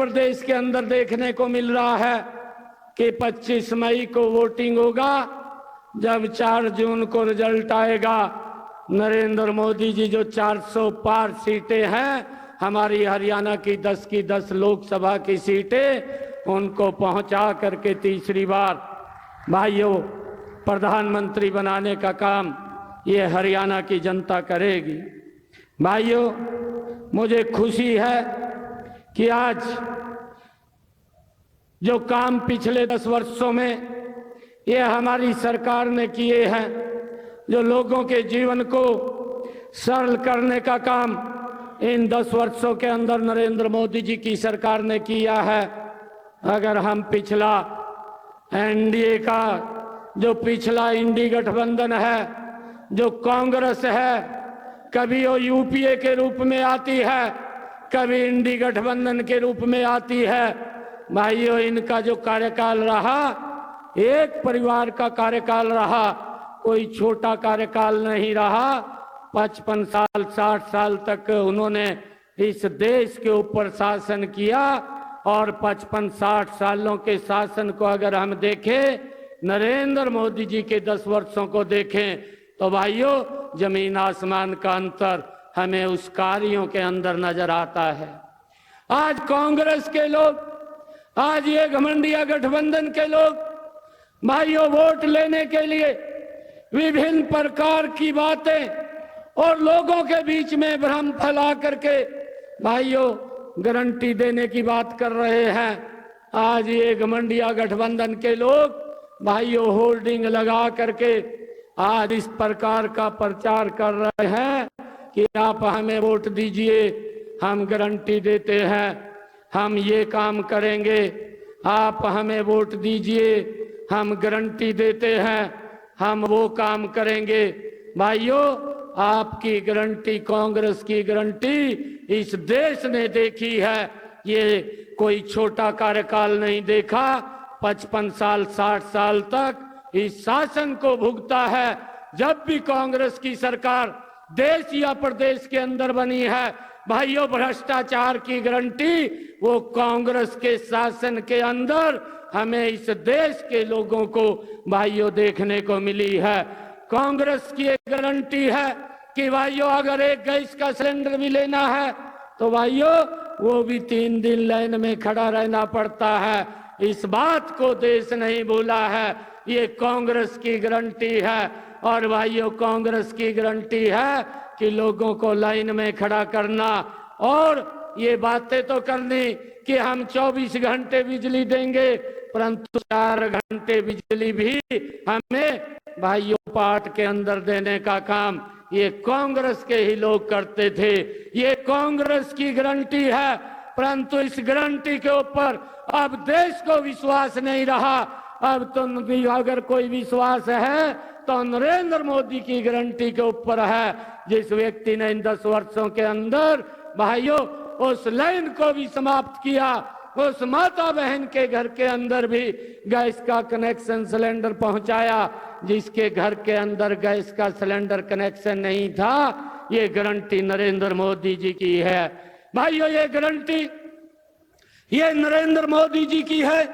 प्रदेश के अंदर देखने को मिल रहा है कि 25 मई को वोटिंग होगा। जब 4 जून को रिजल्ट आएगा, नरेंद्र मोदी जी जो 400 पार सीटें हैं, हमारी हरियाणा की 10 लोकसभा की सीटें, उनको पहुंचा करके तीसरी बार भाइयों प्रधानमंत्री बनाने का काम ये हरियाणा की जनता करेगी। भाइयों, मुझे खुशी है कि आज जो काम पिछले 10 वर्षों में ये हमारी सरकार ने किए हैं, जो लोगों के जीवन को सरल करने का काम इन 10 वर्षों के अंदर नरेंद्र मोदी जी की सरकार ने किया है। अगर हम पिछला एनडीए का जो पिछला इंडी गठबंधन है, जो कांग्रेस है, कभी वो यूपीए के रूप में आती है, कभी इंडी गठबंधन के रूप में आती है। भाइयों, इनका जो कार्यकाल रहा, एक परिवार का कार्यकाल रहा, कोई छोटा कार्यकाल नहीं रहा। 55 साल 60 साल तक उन्होंने इस देश के ऊपर शासन किया और 55-60 सालों के शासन को अगर हम देखें, नरेंद्र मोदी जी के 10 वर्षों को देखें, तो भाइयों जमीन आसमान का अंतर हमें उस कार्यों के अंदर नजर आता है। आज कांग्रेस के लोग, आज ये घमंडिया गठबंधन के लोग भाइयों वोट लेने के लिए विभिन्न प्रकार की बातें और लोगों के बीच में भ्रम फैला करके भाइयों गारंटी देने की बात कर रहे हैं। आज ये घमंडिया गठबंधन के लोग भाइयों होर्डिंग लगा करके आज इस प्रकार का प्रचार कर रहे हैं कि आप हमें वोट दीजिए, हम गारंटी देते हैं, हम ये काम करेंगे, आप हमें वोट दीजिए, हम गारंटी देते हैं, हम वो काम करेंगे। भाइयों, आपकी गारंटी, कांग्रेस की गारंटी इस देश ने देखी है। ये कोई छोटा कार्यकाल नहीं देखा। 55 साल 60 साल तक इस शासन को भुगता है। जब भी कांग्रेस की सरकार देश या प्रदेश के अंदर बनी है, भाइयों भ्रष्टाचार की गारंटी वो कांग्रेस के शासन के अंदर हमें इस देश के लोगों को भाइयों देखने को मिली है। कांग्रेस की एक गारंटी है कि भाइयों अगर एक गैस का सिलेंडर भी लेना है तो भाइयों वो भी 3 दिन लाइन में खड़ा रहना पड़ता है। इस बात को देश नहीं भूला है, ये कांग्रेस की गारंटी है। और भाइयों कांग्रेस की गारंटी है कि लोगों को लाइन में खड़ा करना और ये बातें तो करनी कि हम 24 घंटे बिजली देंगे, परंतु 4 घंटे बिजली भी हमें भाइयों पार्ट के अंदर देने का काम ये कांग्रेस के ही लोग करते थे। ये कांग्रेस की गारंटी है, परंतु इस गारंटी के ऊपर अब देश को विश्वास नहीं रहा। अब तो अगर कोई विश्वास है तो नरेंद्र मोदी की गारंटी के ऊपर है, जिस व्यक्ति ने इन 10 वर्षों के अंदर भाइयों उस लाइन को भी समाप्त किया, उस माता बहन के घर के अंदर भी गैस का कनेक्शन सिलेंडर पहुंचाया, जिसके घर के अंदर गैस का सिलेंडर कनेक्शन नहीं था। ये गारंटी नरेंद्र मोदी जी की है। भाइयों ये गारंटी ये नरेंद्र मोदी जी की है,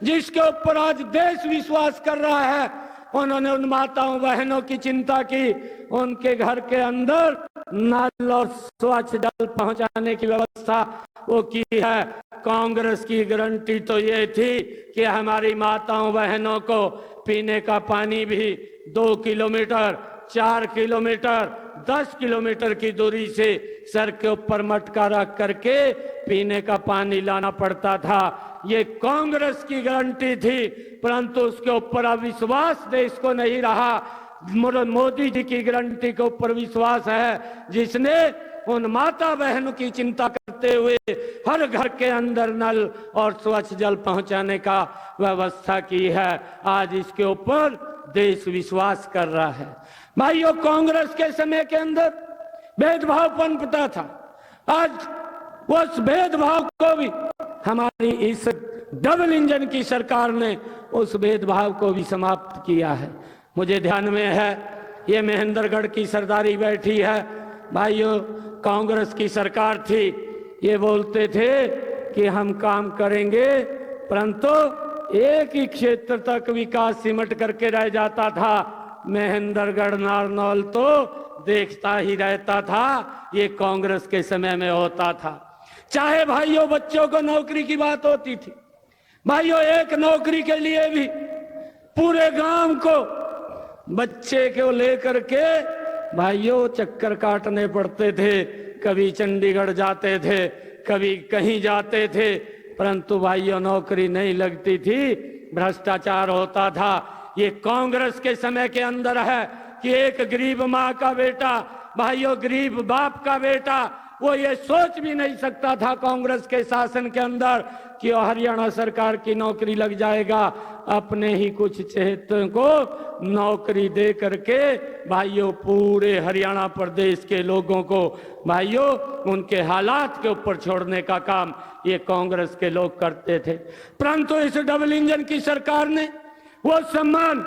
जिसके ऊपर आज देश विश्वास कर रहा है। उन्होंने उन माताओं बहनों की चिंता की, उनके घर के अंदर नल और स्वच्छ जल पहुंचाने की व्यवस्था वो की है। कांग्रेस की गारंटी तो ये थी कि हमारी माताओं बहनों को पीने का पानी भी 2 किलोमीटर 4 किलोमीटर 10 किलोमीटर की दूरी से सर के ऊपर मटका रख करके पीने का पानी लाना पड़ता था। ये कांग्रेस की गारंटी थी, परंतु उसके ऊपर अब विश्वास देश को नहीं रहा। मोदी जी की गारंटी के ऊपर विश्वास है, जिसने उन माता बहनों की चिंता करते हुए हर घर के अंदर नल और स्वच्छ जल पहुंचाने का व्यवस्था की है। आज इसके ऊपर देश विश्वास कर रहा है। भाइयों कांग्रेस के समय के अंदर भेदभाव पनपता था, आज उस भेदभाव को भी हमारी इस डबल इंजन की सरकार ने उस भेदभाव को भी समाप्त किया है। मुझे ध्यान में है ये महेंद्रगढ़ की सरदारी बैठी है। भाइयों कांग्रेस की सरकार थी, ये बोलते थे कि हम काम करेंगे, परंतु एक ही क्षेत्र तक विकास सिमट करके रह जाता था। महेंद्रगढ़ नारनौल तो देखता ही रहता था। ये कांग्रेस के समय में होता था। चाहे भाइयों बच्चों को नौकरी की बात होती थी, भाइयों एक नौकरी के लिए भी पूरे गांव को बच्चे को लेकर के भाइयों चक्कर काटने पड़ते थे। कभी चंडीगढ़ जाते थे, कभी कहीं जाते थे, परंतु भाइयों नौकरी नहीं लगती थी, भ्रष्टाचार होता था। ये कांग्रेस के समय के अंदर है कि एक गरीब माँ का बेटा, भाइयों गरीब बाप का बेटा, वो ये सोच भी नहीं सकता था कांग्रेस के शासन के अंदर कि हरियाणा सरकार की नौकरी लग जाएगा। अपने ही कुछ चहेतों को नौकरी दे करके भाइयों पूरे हरियाणा प्रदेश के लोगों को भाइयों उनके हालात के ऊपर छोड़ने का काम ये कांग्रेस के लोग करते थे। परंतु इस डबल इंजन की सरकार ने वो सम्मान,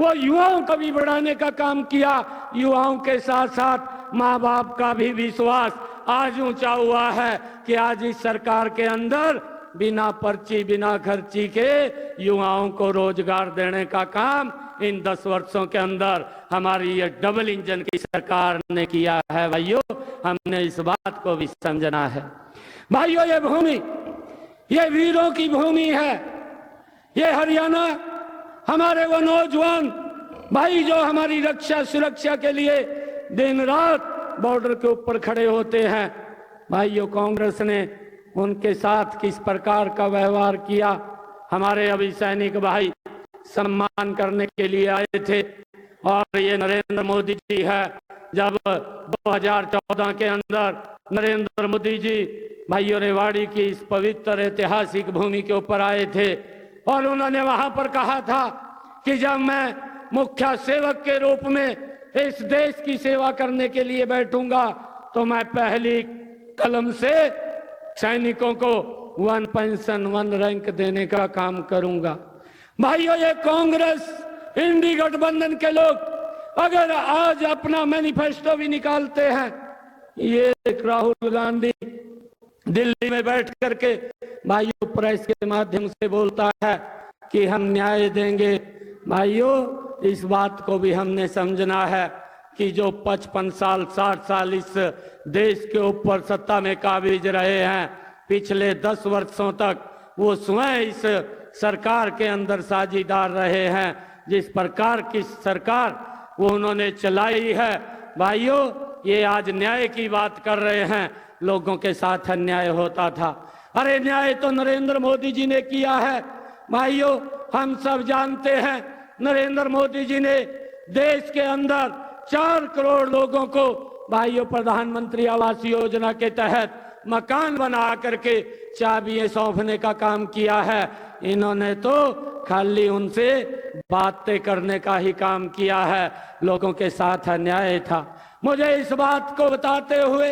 वो युवाओं का भी बढ़ाने का काम किया। युवाओं के साथ साथ माँ बाप का भी विश्वास आज ऊंचा हुआ है कि आज इस सरकार के अंदर बिना पर्ची बिना खर्ची के युवाओं को रोजगार देने का काम इन 10 वर्षों के अंदर हमारी ये डबल इंजन की सरकार ने किया है। भाइयों हमने इस बात को भी समझना है। भाइयों ये भूमि, ये वीरों की भूमि है। ये हरियाणा हमारे वो नौजवान भाई जो हमारी रक्षा सुरक्षा के लिए दिन रात बॉर्डर के ऊपर खड़े होते हैं। भाइयों कांग्रेस ने उनके साथ किस प्रकार का व्यवहार किया। हमारे अभी सैनिक भाई सम्मान करने के लिए आए थे और ये नरेंद्र मोदी जी है। जब 2014 के अंदर नरेंद्र मोदी जी भाइयों रेवाड़ी की इस पवित्र ऐतिहासिक भूमि के ऊपर आए थे और उन्होंने वहां पर कहा था कि जब मैं मुख्य सेवक के रूप में इस देश की सेवा करने के लिए बैठूंगा तो मैं पहली कलम से सैनिकों को 1 पेंशन 1 रैंक देने का काम करूंगा। भाइयों ये कांग्रेस इंडी गठबंधन के लोग अगर आज अपना मैनिफेस्टो भी निकालते हैं, ये राहुल गांधी दिल्ली में बैठ करके भाइयों प्रेस के माध्यम से बोलता है कि हम न्याय देंगे। भाइयों इस बात को भी हमने समझना है कि जो 55 साल 60 साल इस देश के ऊपर सत्ता में काबिज रहे हैं, पिछले 10 वर्षों तक वो स्वयं इस सरकार के अंदर साझीदार रहे हैं। जिस प्रकार की सरकार वो उन्होंने चलाई है, भाइयों ये आज न्याय की बात कर रहे हैं, लोगों के साथ अन्याय होता था। अरे न्याय तो नरेंद्र मोदी जी ने किया है। भाइयों हम सब जानते हैं नरेंद्र मोदी जी ने देश के अंदर 4 करोड़ लोगों को भाइयों प्रधानमंत्री आवास योजना के तहत मकान बना करके चाबियां सौंपने का काम किया है। इन्होंने तो खाली उनसे बातें करने का ही काम किया है, लोगों के साथ अन्याय था। मुझे इस बात को बताते हुए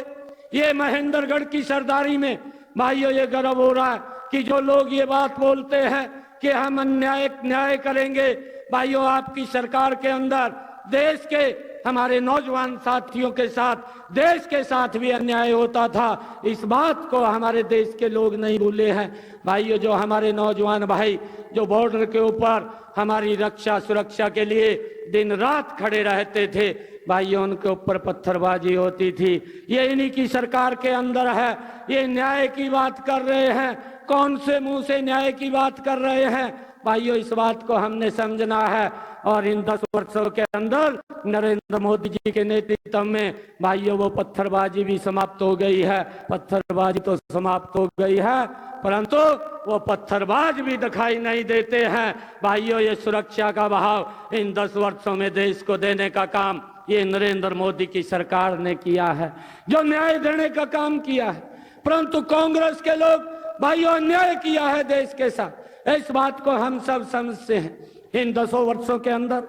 ये महेंद्रगढ़ की सरदारी में भाइयों ये गर्व हो रहा है कि जो लोग ये बात बोलते हैं कि हम न्याय करेंगे, भाइयों आपकी सरकार के अंदर देश के हमारे नौजवान साथियों के साथ देश के साथ भी अन्याय होता था। इस बात को हमारे देश के लोग नहीं भूले हैं। भाइयों जो हमारे नौजवान भाई जो बॉर्डर के ऊपर हमारी रक्षा सुरक्षा के लिए दिन रात खड़े रहते थे, भाइयों उनके ऊपर पत्थरबाजी होती थी। ये इन्हीं की सरकार के अंदर है। ये न्याय की बात कर रहे हैं, कौन से मुंह से न्याय की बात कर रहे हैं? भाइयों इस बात को हमने समझना है। और इन 10 वर्षों के अंदर नरेंद्र मोदी जी के नेतृत्व में भाइयों वो पत्थरबाजी भी समाप्त हो गई है। पत्थरबाजी तो समाप्त हो गई है, परंतु वो पत्थरबाज भी दिखाई नहीं देते हैं। भाइयों ये सुरक्षा का बहाव इन 10 वर्षों में देश को देने का काम ये नरेंद्र मोदी की सरकार ने किया है, जो न्याय देने का काम किया है। परंतु कांग्रेस के लोग भाइयों अन्याय किया है देश के साथ। इस बात को हम सब समझते हैं। इन 10 वर्षों के अंदर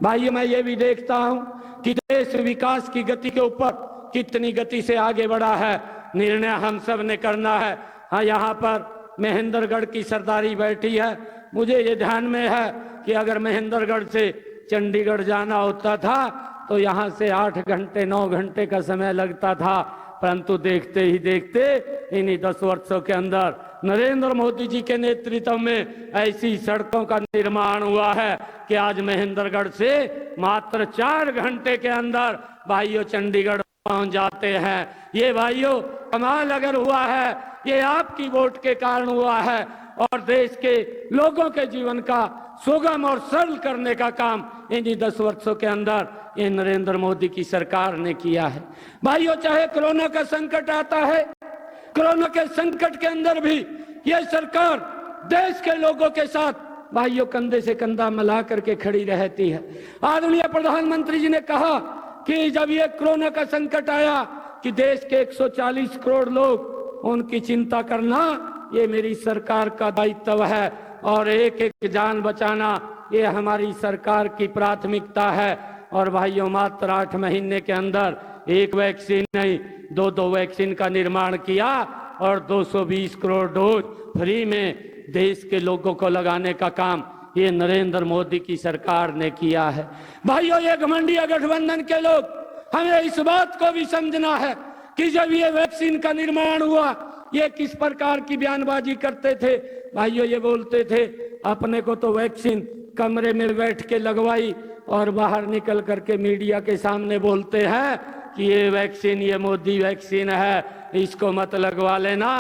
भाइयों मैं ये भी देखता हूं कि देश विकास की गति के ऊपर कितनी गति से आगे बढ़ा है। निर्णय हम सब ने करना है। हाँ यहाँ पर महेंद्रगढ़ की सरदारी बैठी है। मुझे ये ध्यान में है कि अगर महेंद्रगढ़ से चंडीगढ़ जाना होता था तो यहाँ से 8 घंटे 9 घंटे का समय लगता था, परंतु देखते ही देखते इन्हीं 10 वर्षों के अंदर नरेंद्र मोदी जी के नेतृत्व में ऐसी सड़कों का निर्माण हुआ है कि आज महेंद्रगढ़ से मात्र 4 घंटे के अंदर भाइयों चंडीगढ़ पहुंच जाते हैं। ये भाइयों कमाल अगर हुआ है, ये आपकी वोट के कारण हुआ है और देश के लोगों के जीवन का सुगम और सरल करने का काम इन्हीं 10 वर्षों के अंदर ये नरेंद्र मोदी की सरकार ने किया है। भाइयों चाहे कोरोना का संकट आता है, कोरोना के संकट के अंदर भी ये सरकार देश के लोगों के साथ भाइयों कंधे से कंधा मिला करके खड़ी रहती है। आदरणीय प्रधानमंत्री जी ने कहा कि जब ये कोरोना का संकट आया कि देश के 140 करोड़ लोग उनकी चिंता करना ये मेरी सरकार का दायित्व है और एक एक जान बचाना ये हमारी सरकार की प्राथमिकता है। और भाइयों मात्र 8 महीने के अंदर एक वैक्सीन नहीं 2 वैक्सीन का निर्माण किया और 220 करोड़ डोज फ्री में देश के लोगों को लगाने का काम ये नरेंद्र मोदी की सरकार ने किया है। भाइयों ये घमंडी गठबंधन के लोग हमें इस बात को भी समझना है कि जब ये वैक्सीन का निर्माण हुआ ये किस प्रकार की बयानबाजी करते थे। भाइयों ये बोलते थे अपने को तो वैक्सीन कमरे में बैठ के लगवाई और बाहर निकल करके मीडिया के सामने बोलते हैं कि ये वैक्सीन ये मोदी वैक्सीन है, इसको मत लगवा लेना,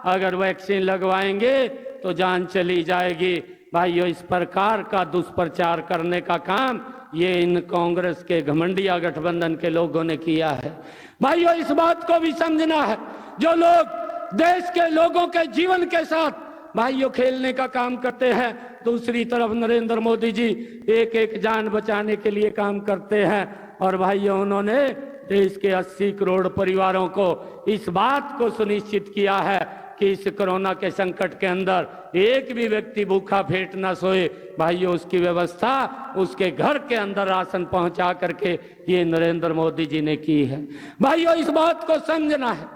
अगर वैक्सीन लगवाएंगे तो जान चली जाएगी। भाइयों इस प्रकार का दुष्प्रचार करने का काम ये इन कांग्रेस के घमंडिया गठबंधन के लोगों ने किया है। भाइयों इस बात को भी समझना है जो लोग देश के लोगों के जीवन के साथ भाइयों खेलने का काम करते हैं, दूसरी तरफ नरेंद्र मोदी जी एक एक जान बचाने के लिए काम करते हैं। और भाइयों उन्होंने देश के 80 करोड़ परिवारों को इस बात को सुनिश्चित किया है कि इस कोरोना के संकट के अंदर एक भी व्यक्ति भूखा पेट ना सोए। भाइयों उसकी व्यवस्था उसके घर के अंदर राशन पहुंचा करके ये नरेंद्र मोदी जी ने की है। भाइयों इस बात को समझना है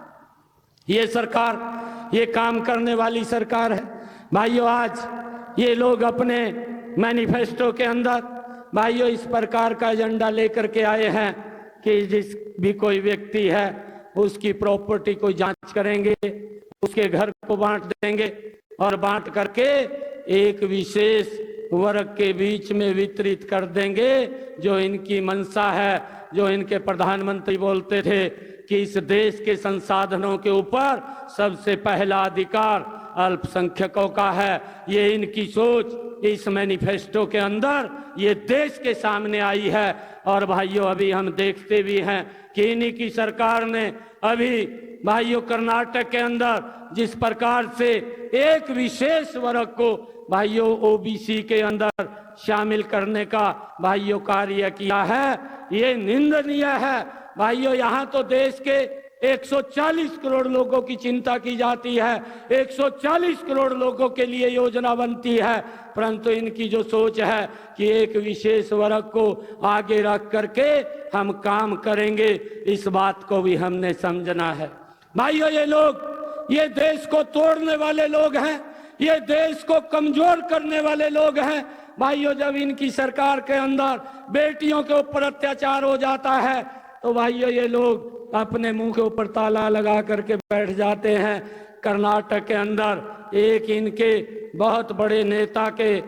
ये सरकार ये काम करने वाली सरकार है। भाइयों आज ये लोग अपने मैनिफेस्टो के अंदर भाइयों इस प्रकार का एजेंडा लेकर के आए हैं कि जिस भी कोई व्यक्ति है उसकी प्रॉपर्टी को जांच करेंगे, उसके घर को बांट देंगे और बांट करके एक विशेष वर्ग के बीच में वितरित कर देंगे। जो इनकी मंशा है, जो इनके प्रधानमंत्री बोलते थे कि इस देश के संसाधनों के ऊपर सबसे पहला अधिकार अल्पसंख्यकों का है, ये इनकी सोच इस मैनिफेस्टो के अंदर ये देश के सामने आई है। और भाइयों अभी हम देखते भी हैं कि इन्हीं की सरकार ने अभी भाइयों कर्नाटक के अंदर जिस प्रकार से एक विशेष वर्ग को भाइयों ओबीसी के अंदर शामिल करने का भाइयों कार्य किया है, ये निंदनीय है। भाइयों यहाँ तो देश के 140 करोड़ लोगों की चिंता की जाती है, 140 करोड़ लोगों के लिए योजना बनती है, परंतु इनकी जो सोच है कि एक विशेष वर्ग को आगे रख करके हम काम करेंगे, इस बात को भी हमने समझना है। भाइयों ये लोग ये देश को तोड़ने वाले लोग हैं, ये देश को कमजोर करने वाले लोग हैं। भाइयों जब इनकी सरकार के अंदर बेटियों के ऊपर अत्याचार हो जाता है तो भाइयों ये लोग अपने मुंह के ऊपर ताला लगा करके बैठ जाते हैं। कर्नाटक के अंदर एक इनके बहुत बड़े नेता के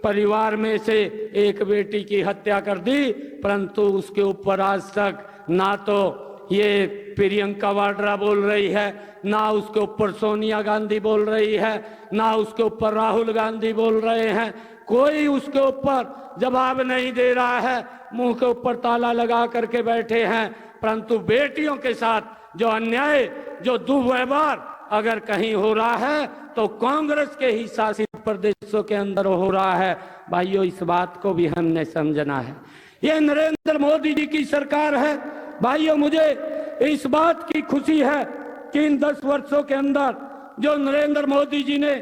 परिवार में से एक बेटी की हत्या कर दी, परंतु उसके ऊपर आज तक ना तो ये प्रियंका वाड्रा बोल रही है, ना उसके ऊपर सोनिया गांधी बोल रही है, ना उसके ऊपर राहुल गांधी बोल रहे हैं। कोई उसके ऊपर जवाब नहीं दे रहा है, मुंह के ऊपर ताला लगा करके बैठे हैं। परंतु बेटियों के साथ जो अन्याय, जो दुर्व्यवहार अगर कहीं हो रहा है तो कांग्रेस के ही शासित प्रदेशों के अंदर हो रहा है। भाइयों इस बात को भी हमने समझना है। ये नरेंद्र मोदी जी की सरकार है। भाइयों मुझे इस बात की खुशी है कि इन 10 वर्षों के अंदर जो नरेंद्र मोदी जी ने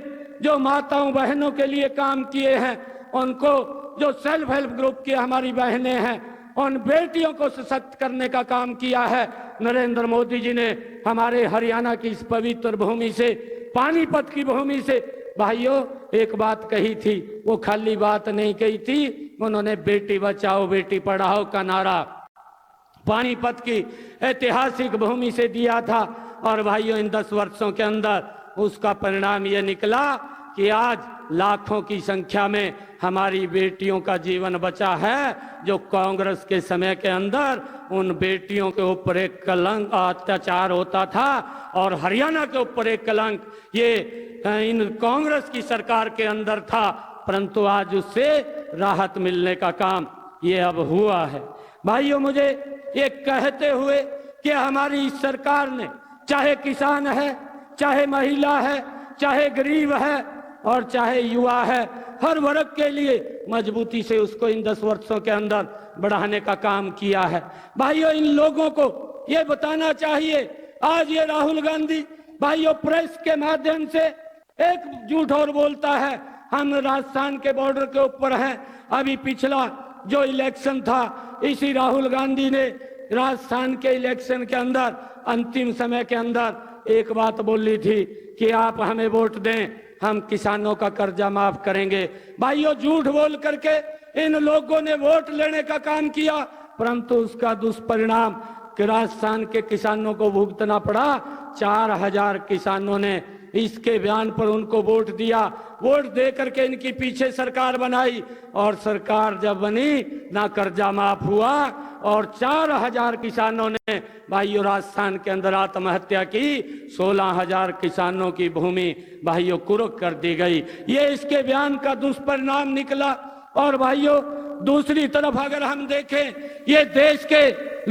जो माताओं बहनों के लिए काम किए हैं, उनको जो सेल्फ हेल्प ग्रुप की हमारी बहनें हैं, उन बेटियों को सशक्त करने का काम किया है। नरेंद्र मोदी जी ने हमारे हरियाणा की इस पवित्र भूमि से, पानीपत की भूमि से भाइयों एक बात कही थी, वो खाली बात नहीं कही थी, उन्होंने बेटी बचाओ बेटी पढ़ाओ का नारा पानीपत की ऐतिहासिक भूमि से दिया था। और भाइयों, इन 10 वर्षों के अंदर उसका परिणाम ये निकला कि आज लाखों की संख्या में हमारी बेटियों का जीवन बचा है, जो कांग्रेस के समय के अंदर उन बेटियों के ऊपर एक कलंक अत्याचार होता था और हरियाणा के ऊपर एक कलंक ये इन कांग्रेस की सरकार के अंदर था। परंतु आज उससे राहत मिलने का काम ये अब हुआ है। भाइयों, मुझे ये कहते हुए कि हमारी इस सरकार ने चाहे किसान है, चाहे महिला है, चाहे गरीब है और चाहे युवा है, हर वर्ग के लिए मजबूती से उसको इन 10 वर्षों के अंदर बढ़ाने का काम किया है। भाइयों, इन लोगों को ये बताना चाहिए, आज ये राहुल गांधी भाइयों प्रेस के माध्यम से एक झूठ और बोलता है। हम राजस्थान के बॉर्डर के ऊपर हैं। अभी पिछला जो इलेक्शन था, इसी राहुल गांधी ने राजस्थान के इलेक्शन के अंदर अंतिम समय के अंदर एक बात बोली थी कि आप हमें वोट दें, हम किसानों का कर्जा माफ करेंगे। भाइयों, झूठ बोल करके इन लोगों ने वोट लेने का काम किया, परंतु उसका दुष्परिणाम कि राजस्थान के किसानों को भुगतना पड़ा। 4000 किसानों ने इसके बयान पर उनको वोट दिया। वोट दे करके इनकी पीछे सरकार बनाई और सरकार जब बनी ना कर्जा माफ हुआ और 4000 किसानों ने भाइयों राजस्थान के अंदर आत्महत्या की। 16000 किसानों की भूमि भाइयों कुर्क कर दी गई। ये इसके बयान का दुष्परिणाम निकला। और भाइयों, दूसरी तरफ अगर हम देखें, ये देश के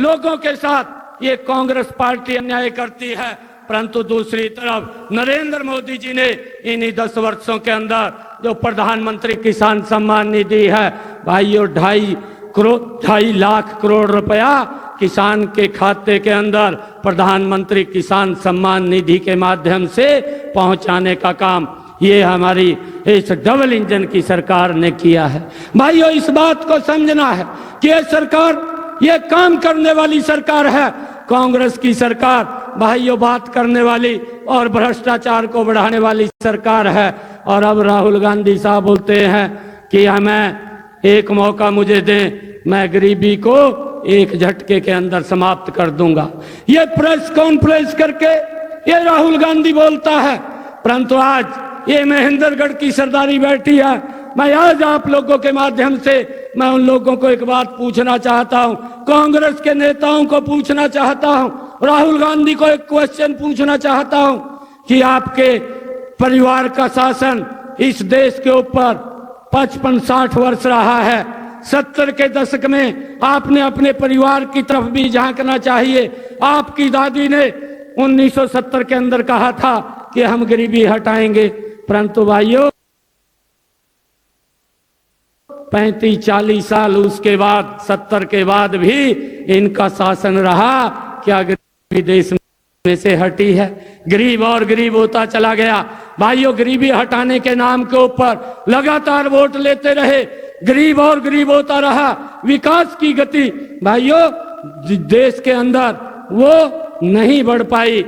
लोगों के साथ ये कांग्रेस पार्टी अन्याय करती है, परंतु दूसरी तरफ नरेंद्र मोदी जी ने इन्हीं 10 वर्षों के अंदर जो प्रधानमंत्री किसान सम्मान निधि है भाइयों 2.5 लाख करोड़ रुपया किसान के खाते के अंदर प्रधानमंत्री किसान सम्मान निधि के माध्यम से पहुंचाने का काम ये हमारी इस डबल इंजन की सरकार ने किया है। भाइयों, इस बात को समझना है कि ये सरकार ये काम करने वाली सरकार है। कांग्रेस की सरकार भाइयों बात करने वाली और भ्रष्टाचार को बढ़ाने वाली सरकार है। और अब राहुल गांधी साहब बोलते हैं कि हमें एक मौका मुझे दें, मैं गरीबी को एक झटके के अंदर समाप्त कर दूंगा। ये प्रेस कॉन्फ्रेंस करके ये राहुल गांधी बोलता है, परंतु आज ये महेंद्रगढ़ की सरदारी बैठी है। मैं आज आप लोगों के माध्यम से मैं उन लोगों को एक बात पूछना चाहता हूं, कांग्रेस के नेताओं को पूछना चाहता हूं, राहुल गांधी को एक क्वेश्चन पूछना चाहता हूं कि आपके परिवार का शासन इस देश के ऊपर 55-60 वर्ष रहा है। 70 के दशक में आपने अपने परिवार की तरफ भी झांकना चाहिए। आपकी दादी ने 1970 के अंदर कहा था कि हम गरीबी हटाएंगे, परंतु भाइयों 35-40 साल उसके बाद 70 के बाद भी इनका शासन रहा। क्या गरीबी देश में से हटी है? गरीब और गरीब होता चला गया। भाइयों, गरीबी हटाने के नाम के ऊपर लगातार वोट लेते रहे, गरीब और गरीब होता रहा। विकास की गति भाइयों देश के अंदर वो नहीं बढ़ पाई।